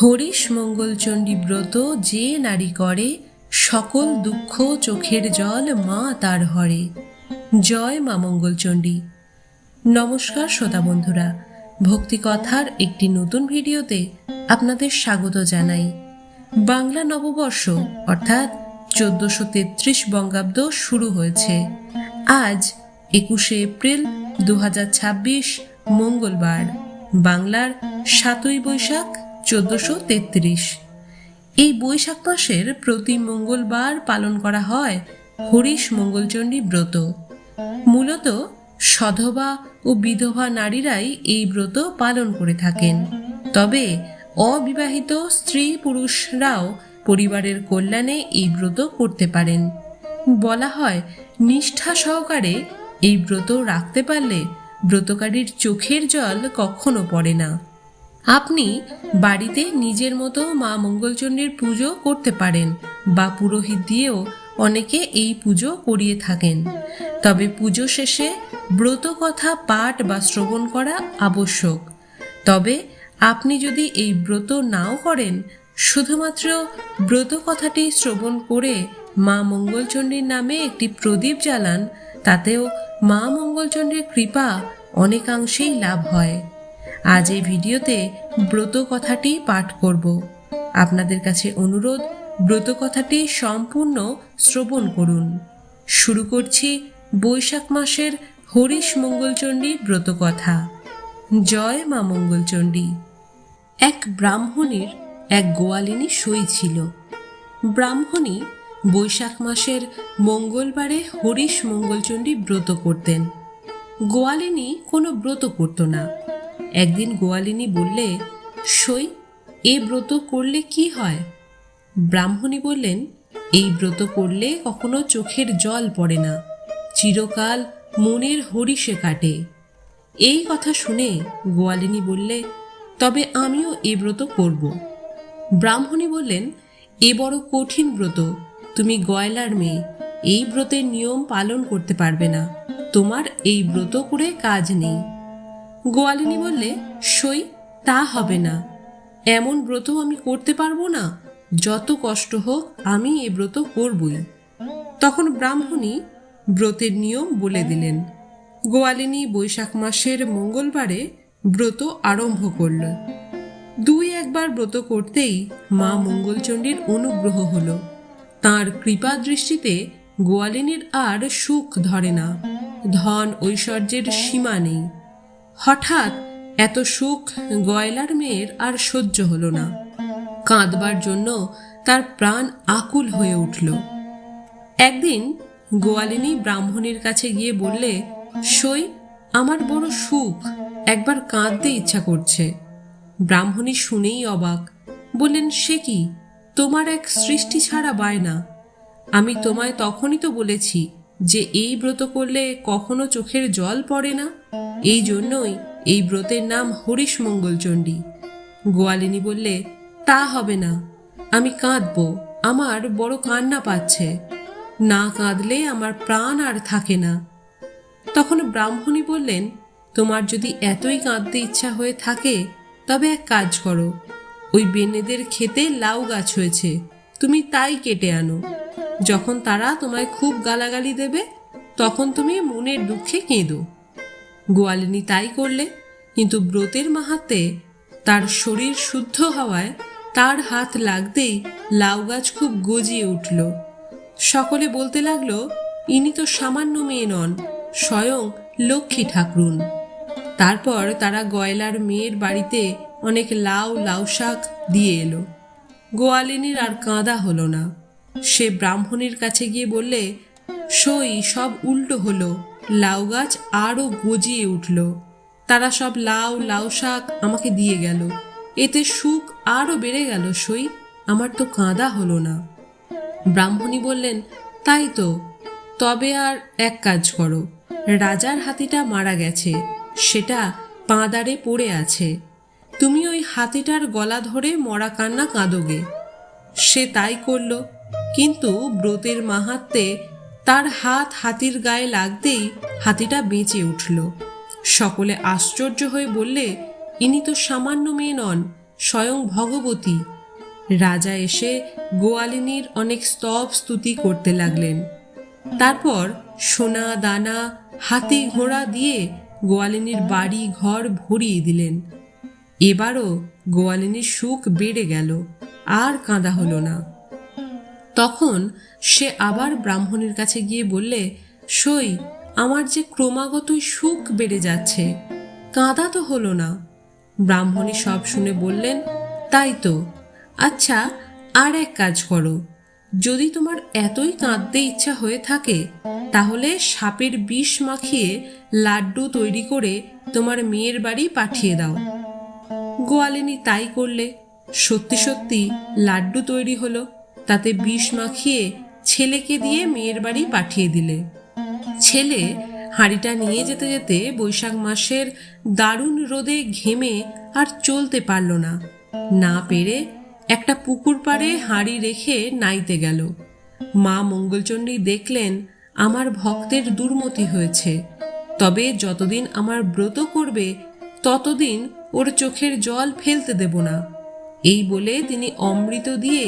হরিশ মঙ্গলচণ্ডী ব্রত যে নারী করে, সকল দুঃখ চোখের জল মা তার হরে। জয় মা মঙ্গলচণ্ডী। নমস্কার শ্রোতা বন্ধুরা, ভক্তিকথার একটি নতুন ভিডিওতে আপনাদের স্বাগত জানাই। বাংলা নববর্ষ অর্থাৎ 1433 বঙ্গাব্দ শুরু হয়েছে। আজ 21শে এপ্রিল 2026 মঙ্গলবার, বাংলার 7ই বৈশাখ 1433। এই বৈশাখ মাসের প্রতি মঙ্গলবার পালন করা হয় হরিশ মঙ্গলচণ্ডী ব্রত। মূলত সধবা ও বিধবা নারীরাই এই ব্রত পালন করে থাকেন, তবে অবিবাহিত স্ত্রী পুরুষরাও পরিবারের কল্যাণে এই ব্রত করতে পারেন। বলা হয়, নিষ্ঠা সহকারে এই ব্রত রাখতে পারলে ব্রতকারীর চোখের জল কখনো পড়ে না। আপনি বাড়িতে নিজের মতো মা মঙ্গলচণ্ডীর পুজো করতে পারেন বা পুরোহিত দিয়েও অনেকে এই পুজো করিয়ে থাকেন। তবে পুজো শেষে ব্রত কথা পাঠ বা শ্রবণ করা আবশ্যক। তবে আপনি যদি এই ব্রত নাও করেন, শুধুমাত্র ব্রত কথাটি শ্রবণ করে মা মঙ্গলচণ্ডীর নামে একটি প্রদীপ জ্বালান, তাতেও মা মঙ্গলচণ্ডীর কৃপা অনেকাংশেই লাভ হয়। আজ এই ভিডিওতে ব্রত কথাটি পাঠ করব। আপনাদের কাছে অনুরোধ, ব্রত কথাটি সম্পূর্ণ শ্রবণ করুন। শুরু করছি বৈশাখ মাসের হরিশ মঙ্গলচণ্ডী ব্রত কথা। জয় মা মঙ্গলচণ্ডী। এক ব্রাহ্মণীর এক গোয়ালিনী সই ছিল। ব্রাহ্মণী বৈশাখ মাসের মঙ্গলবারে হরিশ মঙ্গলচণ্ডী ব্রত করতেন। গোয়ালিনী কোনো ব্রত করত না। একদিন গোয়ালিনী বললে, সই, এ ব্রত করলে কি হয়? ব্রাহ্মণী বললেন, এই ব্রত করলে কখনো চোখের জল পড়ে না, চিরকাল মনের হরিষে কাটে। এই কথা শুনে গোয়ালিনী বললে, তবে আমিও এ ব্রত করব। ব্রাহ্মণী বললেন, এ বড় কঠিন ব্রত, তুমি গয়লার মেয়ে, এই ব্রতের নিয়ম পালন করতে পারবে না, তোমার এই ব্রত করে কাজ নেই। গোয়ালিনী বললে, সই, তা হবে না, এমন ব্রত আমি করতে পারবো না, যত কষ্ট হোক আমি এ ব্রত করবই। তখন ব্রাহ্মণী ব্রতের নিয়ম বলে দিলেন। গোয়ালিনী বৈশাখ মাসের মঙ্গলবারে ব্রত আরম্ভ করল। দুই একবার ব্রত করতেই মা মঙ্গলচণ্ডীর অনুগ্রহ হলো। তাঁর কৃপা দৃষ্টিতে গোয়ালিনীর আর সুখ ধরে না, ধন ঐশ্বর্যের সীমা নেই। হঠাৎ এত সুখ গয়লার মেয়ের আর সহ্য হলো না। কাঁদবার জন্য তার প্রাণ আকুল হয়ে উঠল। একদিন গোয়ালিনী ব্রাহ্মণীর কাছে গিয়ে বললে, সই, আমার বড় সুখ, একবার কাঁদতে ইচ্ছা করছে। ব্রাহ্মণী শুনেই অবাক, বললেন, সে কি, তোমার এক সৃষ্টি ছাড়া বায়না। আমি তোমায় তখনই তো বলেছি যে এই ব্রত করলে কখনো চোখের জল পড়ে না, এই জন্যই এই ব্রতের নাম হরিশ মঙ্গলচণ্ডী। গোয়ালিনী বললে, তা হবে না, আমি কাঁদব, আমার বড় কান্না পাচ্ছে, না কাঁদলে আমার প্রাণ আর থাকে না। তখন ব্রাহ্মণী বললেন, তোমার যদি এতই কাঁদতে ইচ্ছা হয়ে থাকে, তবে এক কাজ করো, ওই বেনেদের ক্ষেতে লাউ গাছ হয়েছে, তুমি তাই কেটে আনো। যখন তারা তোমায় খুব গালাগালি দেবে, তখন তুমি মনের দুঃখে কেঁদো। গোয়ালিনী তাই করলে, কিন্তু ব্রতের মাহাত্ম্যে তার শরীর শুদ্ধ হওয়ায় তার হাত লাগতেই লাউ গাছ খুব গজিয়ে উঠল। সকলে বলতে লাগলো, ইনি তো সামান্য মেয়ে নন, স্বয়ং লক্ষ্মী ঠাকুরুন। তারপর তারা গয়লার মেয়ের বাড়িতে অনেক লাউ শাক দিয়ে এলো। গোয়ালিনীর আর কাঁদা হলো না। সে ব্রাহ্মণীর কাছে গিয়ে বললে, সই, সব উল্টো হলো, লাউ গাছ আরও গজিয়ে উঠল, তারা সব লাউ শাক আমাকে দিয়ে গেল, এতে সুখ আরও বেড়ে গেল, সই, আমার তো কাঁদা হলো না। ব্রাহ্মণী বললেন, তাই তো, তবে আর এক কাজ করো, রাজার হাতিটা মারা গেছে, সেটা পাঁদারে পড়ে আছে, তুমি ওই হাতিটার গলা ধরে মরা কান্না কাঁদোগে। সে তাই করল, কিন্তু ব্রতের মাহাত্ম্যে তার হাত হাতির গায়ে লাগতেই হাতিটা বেঁচে উঠল। সকলে আশ্চর্য হয়ে বললে, ইনি তো সামান্য মেয়ে নন, স্বয়ং ভগবতী। রাজা এসে গোয়ালিনীর অনেক স্তব স্তুতি করতে লাগলেন। তারপর সোনা দানা হাতি ঘোড়া দিয়ে গোয়ালিনীর বাড়ি ঘর ভরিয়ে দিলেন। এবারও গোয়ালিনীর সুখ বেড়ে গেল, আর কাঁদা হলো না। তখন সে আবার ব্রাহ্মণের কাছে গিয়ে বললে, সই, আমার যে ক্রমাগতই সুখ বেড়ে যাচ্ছে, কাঁদা তো হলো না। ব্রাহ্মণী সব শুনে বললেন, তাই তো। আচ্ছা, আর এক কাজ করো, যদি তোমার এতই কাঁদতে ইচ্ছা হয়ে থাকে তাহলে সাপের বিষ মাখিয়ে লাড্ডু তৈরি করে তোমার মেয়ের বাড়ি পাঠিয়ে দাও। গোয়ালিনী তাই করলে। সত্যি সত্যি লাড্ডু তৈরি হলো, তাতে বিষ মাখিয়ে ছেলেকে দিয়ে মেয়ের বাড়ি পাঠিয়ে দিলে। ছেলে হাঁড়িটা নিয়ে যেতে যেতে বৈশাখ মাসের দারুণ রোদে ঘেমে আর চলতে পারল না। না পেরে একটা পুকুর পাড়ে হাঁড়ি রেখে নাইতে গেল। মা মঙ্গলচণ্ডী দেখলেন আমার ভক্তের দুর্মতি হয়েছে, তবে যতদিন আমার ব্রত করবে ততদিন ওর চোখের জল ফেলতে দেব না। এই বলে তিনি অমৃত দিয়ে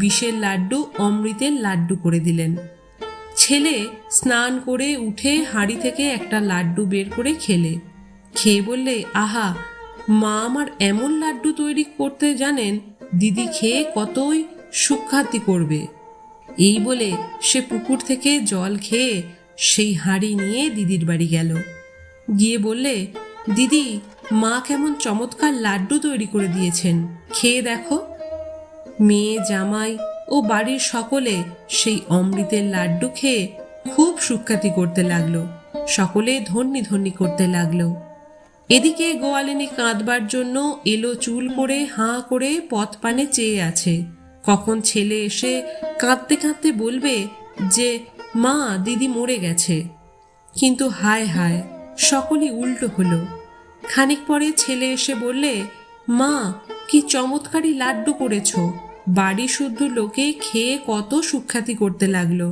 বিষের লাড্ডু অমৃতের লাড্ডু করে দিলেন। ছেলে স্নান করে উঠে হাঁড়ি থেকে একটা লাড্ডু বের করে খেয়ে বললে, আহা, মা আমার এমন লাড্ডু তৈরি করতে জানেন, দিদি খেয়ে কতই সুখ্যাতি করবে। এই বলে সে পুকুর থেকে জল খেয়ে সেই হাঁড়ি নিয়ে দিদির বাড়ি গেল। গিয়ে বললে, দিদি, মা কেমন চমৎকার লাড্ডু তৈরি করে দিয়েছেন, খেয়ে দেখো। মেয়ে, জামাই ও বাড়ির সকলে সেই অমৃতের লাড্ডু খেয়ে খুব সুখ্যাতি করতে লাগলো। সকলে ধন্যি ধন্যি করতে লাগলো। এদিকে গোয়ালিনী কাঁদবার জন্য এলো চুল করে হাঁ করে পথ পানে চেয়ে আছে, কখন ছেলে এসে কাঁদতে কাঁদতে বলবে যে মা, দিদি মরে গেছে। কিন্তু হায় হায়, সকলই উল্টো হলো। খানিক পরে ছেলে এসে বললে, মা, কি চমৎকারী লাড্ডু করেছ। বাড়ি শুদ্ধ লোকে খেয়ে কত সুখ্যাতি করতে লাগলো,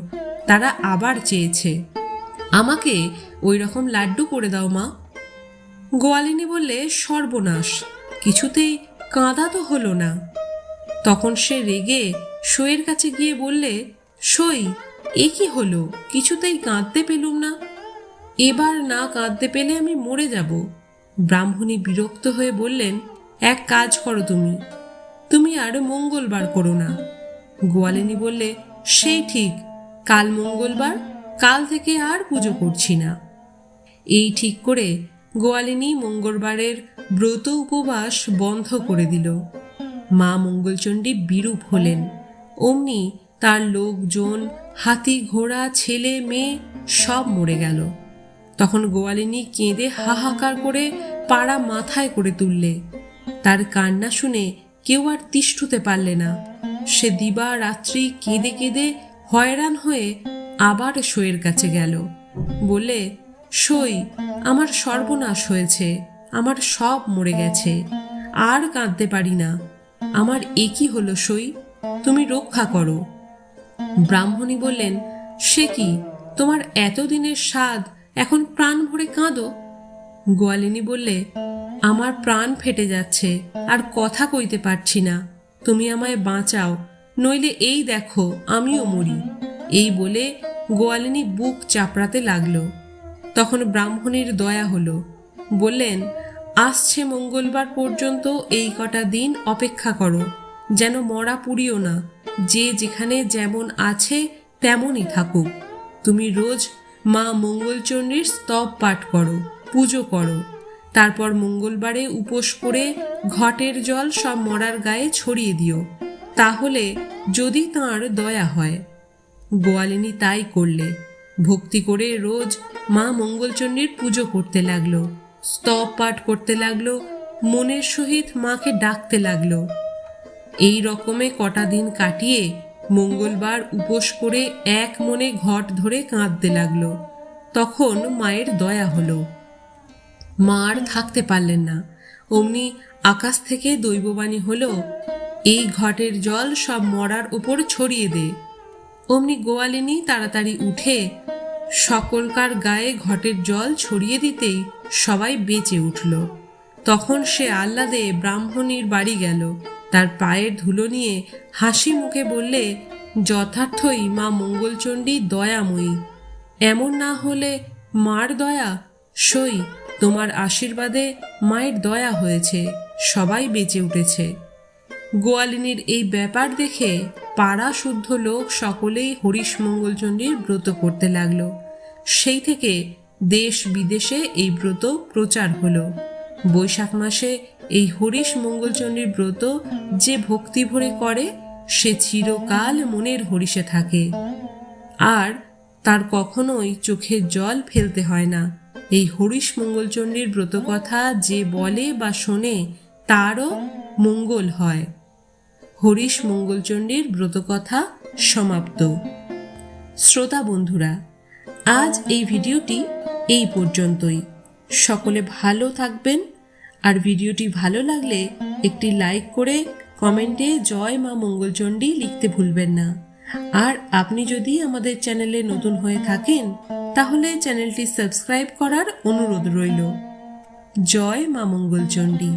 তারা আবার চেয়েছে। আমাকে ওই রকম লাড্ডু করে দাও মা। গোয়ালিনী বললে, সর্বনাশ, কিছুতেই কাঁদা তো হলো না। তখন সে রেগে সইয়ের কাছে গিয়ে বললে, সই, এ কি হলো, কিছুতেই কাঁদতে পেলুম না। এবার না কাঁদতে পেলে আমি মরে যাব। ব্রাহ্মণী বিরক্ত হয়ে বললেন, এক কাজ করো, তুমি আর মঙ্গলবার করো না। গোয়ালিনী বললে, সেই ঠিক, কাল মঙ্গলবার, কাল থেকে আর পুজো করছি না। এই ঠিক করে গোয়ালিনী মঙ্গলবারের ব্রত উপবাস বন্ধ করে দিল। মা মঙ্গলচণ্ডী বিরূপ হলেন। অমনি তার লোকজন, হাতি ঘোড়া, ছেলে মেয়ে সব মরে গেল। তখন গোয়ালিনী কেঁদে হাহাকার করে পাড়া মাথায় করে তুললে। তার কান্না শুনে কেউ আর তিষ্ঠুতে পারলে না। সে দিবা রাত্রি কেঁদে কেঁদে হয়রান হয়ে আবার সইয়ের কাছে গেল। বলে, সই, আমার সর্বনাশ হয়েছে, আমার সব মরে গেছে, আর কাঁদতে পারি না। আমার একই হলো সই, তুমি রক্ষা করো। ব্রাহ্মণী বললেন, সে কি, তোমার এতদিনের স্বাদ এখন প্রাণ ভরে কাঁদো। গোয়ালিনী বললে, আমার প্রাণ ফেটে যাচ্ছে, আর কথা কইতে পারছি না, তুমি আমায় বাঁচাও, নইলে এই দেখো আমিও মরি। এই বলে গোয়ালিনী বুক চাপড়াতে লাগলো। তখন ব্রাহ্মণীর দয়া হলো। বললেন, আসছে মঙ্গলবার পর্যন্ত এই কটা দিন অপেক্ষা করো, যেন মরা পুড়িও না, যে যেখানে যেমন আছে তেমনই থাকুক। তুমি রোজ মা মঙ্গলচণ্ডীর স্তব পাঠ করো, পুজো করো। তারপর মঙ্গলবারে উপোস করে ঘটের জল সব মরার গায়ে ছড়িয়ে দিও, তাহলে যদি তাঁর দয়া হয়। গোয়ালিনী তাই করলে। ভক্তি করে রোজ মা মঙ্গলচণ্ডীর পুজো করতে লাগলো, স্তব পাঠ করতে লাগলো, মনের সহিত মাকে ডাকতে লাগলো। এই রকমে কটা দিন কাটিয়ে মঙ্গলবার উপোস করে এক মনে ঘট ধরে কাঁদতে লাগলো। তখন মায়ের দয়া হলো। মা আর থাকতে পারলেন না। অমনি আকাশ থেকে দৈববাণী হলো, এই ঘটের জল সব মরার উপর ছড়িয়ে দে। অমনি গোয়ালিনী তাড়াতাড়ি উঠে সকলকার গায়ে ঘটের জল ছড়িয়ে দিতেই সবাই বেঁচে উঠল। তখন সে আহ্লাদে ব্রাহ্মণীর বাড়ি গেল। তার পায়ের ধুলো নিয়ে হাসি মুখে বললে, যথার্থই মা মঙ্গলচণ্ডী দয়াময়ী। এমন না হলে মার দয়া সই, তোমার আশীর্বাদে মায়ের দয়া হয়েছে, সবাই বেঁচে উঠেছে। গোয়ালিনীর এই ব্যাপার দেখে পাড়া শুদ্ধ লোক সকলেই হরিশ মঙ্গলচণ্ডীর ব্রত করতে লাগলো। সেই থেকে দেশ বিদেশে এই ব্রত প্রচার হলো। বৈশাখ মাসে এই হরিশ মঙ্গলচণ্ডীর ব্রত যে ভক্তি ভরে করে সে চিরকাল মনের হরিষে থাকে, আর তার কখনোই চোখের জল ফেলতে হয় না। এই হরিশ মঙ্গলচণ্ডীর ব্রত কথা যে বলে বা শোনে তারও মঙ্গল হয়। হরিশ মঙ্গলচণ্ডীর ব্রতকথা সমাপ্ত। শ্রোতা বন্ধুরা, আজ এই ভিডিওটি এই পর্যন্তই। সকলে ভালো থাকবেন, আর ভিডিওটি ভালো লাগলে একটি লাইক করে কমেন্টে জয় মা মঙ্গলচণ্ডী লিখতে ভুলবেন না। আর আপনি যদি আমাদের চ্যানেলে নতুন হয়ে থাকেন তাহলে চ্যানেলটি সাবস্ক্রাইব করার অনুরোধ রইল। জয় মা মঙ্গলচণ্ডী।